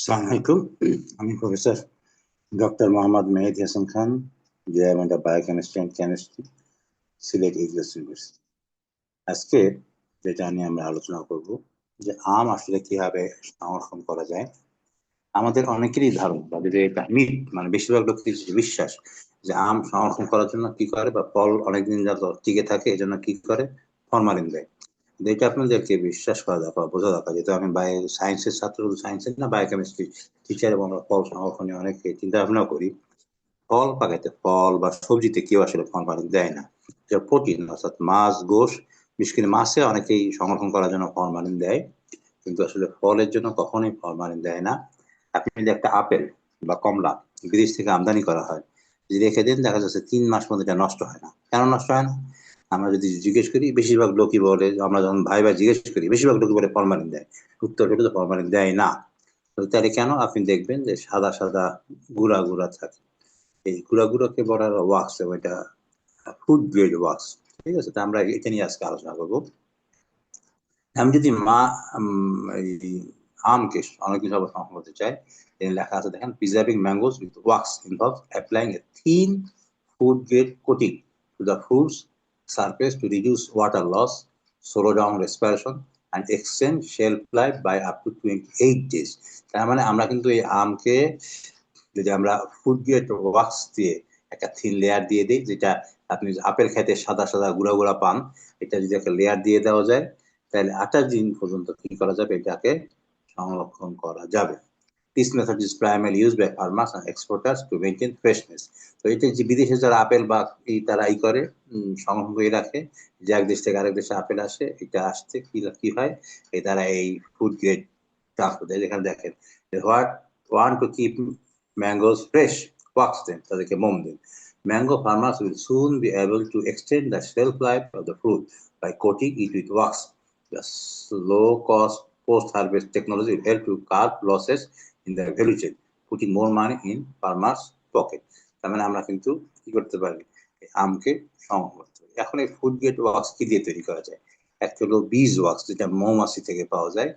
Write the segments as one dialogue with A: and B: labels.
A: আসসালামু আলাইকুম। আমি professor doctor Mohammad Mehedi Hasan Khan, department of biochemistry and chemistry, Sylhet Eagles university. আজকে যেটা নিয়ে আমরা আলোচনা করব যে আম আসলে কিভাবে সংরক্ষণ করা যায়। আমাদের অনেকেরই ধারণা বা যদি এটা মিথ, মানে বেশিরভাগ লোকের যে বিশ্বাস যে আম সংরক্ষণ করার জন্য কি করে, বা ফল অনেকদিন যত টিকে থাকে এই জন্য কি করে, ফরমালিন দেয়। এটা আপনাদেরকে বিশ্বাস করা দরকার, বোঝা দরকার। যেহেতু আমি সায়েন্সের ছাত্র, সায়েন্সের না বায়োকেমিস্ট্রি টিচার, এবং আমরা ফল সংরক্ষণে অনেক চিন্তা ভাবনা করি। ফল পাকাতে, ফল বা সবজিতে কেউ আসলে ফরমালিন দেয় না। যা প্রোটিন, অর্থাৎ মাছ, গোশ, বিশেষ করে মাছে অনেকেই সংরক্ষণ করার জন্য ফরমালিন দেয়, কিন্তু আসলে ফলের জন্য কখনোই ফরমালিন দেয় না। আপনি যদি একটা আপেল বা কমলা বিদেশ থেকে আমদানি করা হয়, যদি রেখে দিন, দেখা যাচ্ছে 3 মাস মধ্যে এটা নষ্ট হয় না। কেন নষ্ট হয় না? আমরা যদি জিজ্ঞেস করি, বেশিরভাগ লোকই বলে, আমরা যখন ভাই ভাই জিজ্ঞেস করি, বেশিরভাগ লোকই বলে ফরমালিন দেয়। উত্তর হলো ফরমালিন দেয় না। তাহলে কেন? আপনি দেখবেন যে সাদা সাদা গুঁড়া গুঁড়া থাকে। এই গুঁড়া গুঁড়োকে বলা হয় ওয়াক্স, এবং এটা ফুড গ্রেড ওয়াক্স। ঠিক আছে, তো আমরা এটা নিয়ে আজকে আলোচনা করবো। আমি যদি এই আমকে অনেক কিছু সংরক্ষণ করতে চাই, লেখা আছে দেখেন, preserving mangoes with wax involves applying A thin food grade coating to the fruit's surface to reduce water loss, slow down respiration, and extend shelf life by up to 28 days. তার মানে আমরা কিন্তু এই আমকে যদি আমরা ফুড গ্রেড ওয়াক্স দিয়ে একটা thin layer দিয়ে দিই, যেটা আপনি আপেল খেতে সাদা সাদা গুঁড়া গুঁড়া পান, এটা যদি একটা লেয়ার দিয়ে দেওয়া যায়, তাহলে 28 দিন পর্যন্ত কি করা যাবে, এটাকে সংরক্ষণ করা যাবে। This method is primarily used by farmers and exporters to maintain freshness. তো এটা যে বিদেশে যারা আপেল বা এই তারা ই করে, সংরক্ষণ করে রাখে, যে এক দেশ থেকে আরেক দেশে আপেল আসে, এটা আসতে কি হয়, এই তারা এই ফুড গ্রেড ট্রান্সপোর্ট দেয়। যেখানে দেখেন, what want to keep mangoes fresh, wax দেন, তাদেরকে মোম দেন। Mango farmers will soon be able to extend the shelf life of the fruit by coating it with wax. The low-cost post-harvest technology will help to curb losses in the value chain, putting more money in farmers' pocket. তার মানে আমরা কিন্তু কি করতে পারি, আমকে সংরক্ষণ করতে পারি। এখন এই ফুড গ্রেড ওয়াক্স কি দিয়ে তৈরি করা যায়? একটা হলো বীজ ওয়াক্স, যেটা মৌমাছি থেকে পাওয়া যায়।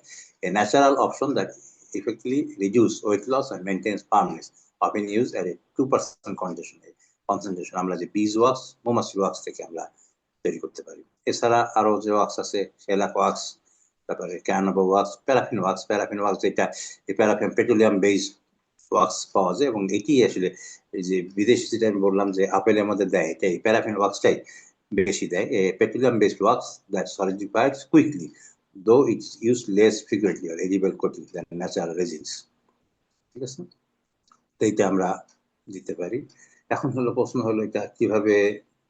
A: A natural option that effectively reduce weight loss and maintains firmness, often used at a 2% concentration. আমরা যে বীজ ওয়াক্স, মৌমাছি ওয়াক্স থেকে আমরা তৈরি করতে পারি। এছাড়া আরো যে ওয়াক্স আছে, শেলাক ওয়াক্স, তারপরে carnauba wax, paraffin wax. Paraffin wax যেটা, এই প্যারাফিন পেট্রোলিয়াম বেসড ওয়াক্স পাওয়া যায়, এবং এটি আসলে এই যে বিদেশি যেটা আমি বললাম যে আপেলের মধ্যে দেয়, এটা এই প্যারাফিন ওয়াক্সটাই বেশি দেয়। Petroleum based wax that solidifies quickly, though it's used less frequently or edible coating than natural resins. ঠিক আছে, তো এইটা আমরা দিতে পারি। এখন হলো প্রশ্ন হলো, এটা কিভাবে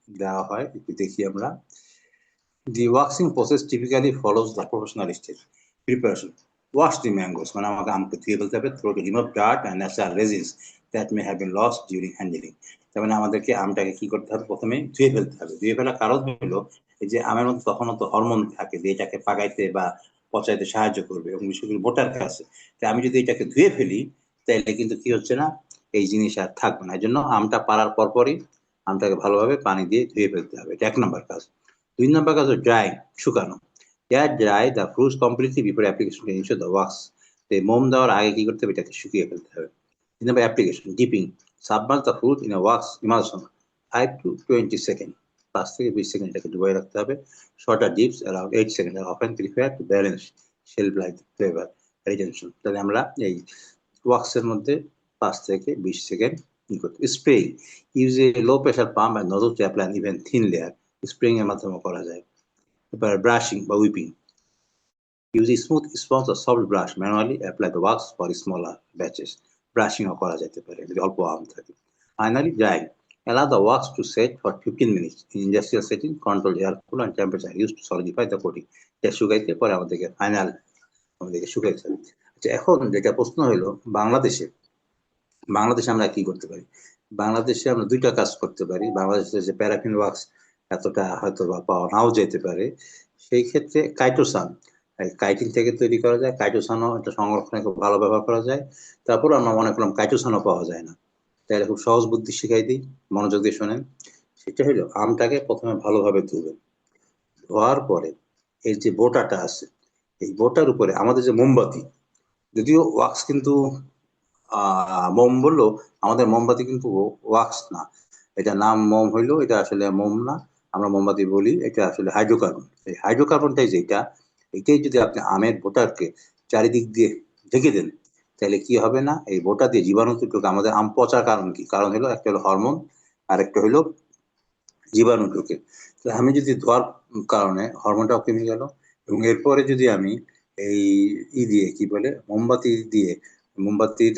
A: দেওয়া হয় একটু দেখি আমরা। The waxing process typically follows the professional stage. Preparation: wash the mangoes, মানে আমাকে আমকে ধুয়ে ফেলতে হবে, throw to remove dirt and natural resins that may have been lost during handling. তার মানে আমাদেরকে আমটাকে কি করতে হবে, প্রথমে ধুয়ে ফেলতে হবে। ধুয়ে ফেলার কারণ হলো, এই যে আমের মধ্যে তখনও তো হরমোন থাকে যে এটাকে পাকাইতে বা পচাইতে সাহায্য করবে, এবং বিশেষ করে বোটার কাছে। তাই আমি যদি এটাকে ধুয়ে ফেলি, তাহলে কিন্তু কি হচ্ছে না, এই জিনিস আর থাকবে না। এই জন্য আমটা পাড়ার পরপরই আমটাকে ভালোভাবে পানি দিয়ে ধুয়ে ফেলতে হবে, এটা 1 নম্বর কাজ। 2 নম্বর কাজ হলো ড্রাই, শুকানো। Dry the fruits completely before application to ensure the wax. মোম দেওয়ার আগে কি করতে হবে, এটাকে শুকিয়ে ফেলতে হবে। 3 number application, dipping. Submerge the fruit in a wax emulsion 5 to 20 second, 5 থেকে 20 সেকেন্ড এটাকে ডুবাই রাখতে হবে। শর্টার ডিপস অ্যারাউন্ড 8 সেকেন্ড আর often prefer to balance shelf life, flavour, retention. তাহলে আমরা এই ওয়াক্সের মধ্যে 5 থেকে 20 second spray. Use a low pressure pump and nozzle to apply even thin layer, spraying এর মাধ্যমে করা যায়। এবার ব্রাশিং বা whipping. Use a smooth sponge or soft brush, manually apply the wax for smaller batches. ব্রাশিংও করা যেতে পারে যদি অল্প আম থাকে। Finally drying, allow the wax to set for 15 minutes in industrial setting, controlled air flow and temperature used to solidify the coating. এটা শুকাইতে পরে আমাদেরকে আমাদেরকে শুকাইতে হবে। আচ্ছা, এখন যেটা প্রশ্ন হলো, বাংলাদেশে আমরা কি করতে পারি? বাংলাদেশে আমরা 2টা কাজ করতে পারি। বাংলাদেশে যে প্যারাফিন ওয়াক্স এতটা হয়তো বা পাওয়া নাও যেতে পারে, সেই ক্ষেত্রে কাইটোসান, কাইটিন থেকে তৈরি করা যায়। কাইটোসানও এটা সংরক্ষণে খুব ভালো ব্যবহার করা যায়। তারপর আমরা মনে করলাম কাইটোসানও পাওয়া যায় না, তাহলে খুব সহজ বুদ্ধি শিখাই দিই, মনোযোগ দিয়ে শোনেন। সেটা হলো, আমটাকে প্রথমে ভালোভাবে ধুবেন। ধোয়ার পরে এই যে বোটাটা আছে, এই বোটার উপরে আমাদের যে মোমবাতি, যদিও ওয়াক্স কিন্তু মোম বললো, আমাদের মোমবাতি কিন্তু ওয়াক্স না, এটা নাম মোম হইলো, এটা আসলে মোম না, আমরা মোমবাতি বলি, এটা আসলে হাইড্রোকার্বন। এই হাইড্রোকার্বনটাই যেটা, এটাই যদি আপনি আমের বোটাকে চারিদিক দিয়ে ঢেকে দেন, তাহলে কি হবে না, এই বোটা দিয়ে জীবাণু ঢুকে। আমাদের আম পচার কারণ কি? কারণ হলো একটা হলো হরমোন, আর একটা হলো জীবাণু ঢুকে। তো আমি যদি ধোয়ার কারণে হরমোনটাও কমে গেল, এবং এরপরে যদি আমি এই দিয়ে কি বলে মোমবাতি দিয়ে, মোমবাতির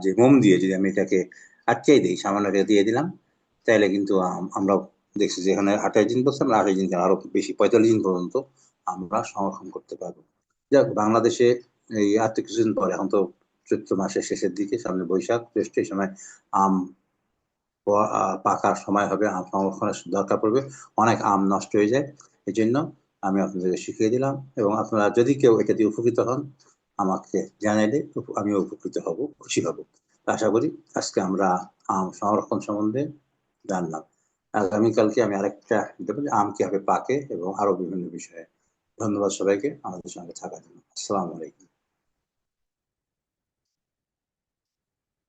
A: যে মোম দিয়ে যদি আমি এটাকে আটকাই দিই, সামান্য এটা দিয়ে দিলাম, তাহলে কিন্তু আমরা দেখছি যে এখানে 28 দিন বলছে, আমরা 28 দিন কেন, আরো বেশি 45 দিন পর্যন্ত আমরা সংরক্ষণ করতে পারবো। যাক, বাংলাদেশে এই আর তো কিছুদিন পরে, এখন তো চৈত্র মাসের শেষের দিকে, সামনে বৈশাখ জ্যৈষ্ঠ, এই সময় আম পাকার সময় হবে, আম সংরক্ষণের দরকার পড়বে, অনেক আম নষ্ট হয়ে যায়। এই জন্য আমি আপনাদেরকে শিখিয়ে দিলাম, এবং আপনারা যদি কেউ এটা দিয়ে উপকৃত হন, আমাকে জানাইলে আমিও উপকৃত হব, খুশি হব। আশা করি আজকে আমরা আম সংরক্ষণ সম্বন্ধে জানলাম। আগামীকালকে আমি আরেকটা দেবো যে আম কিভাবে পাকে, এবং আরো বিভিন্ন বিষয়ে। ধন্যবাদ সবাইকে আমাদের সঙ্গে থাকার জন্য। আসসালামু আলাইকুম।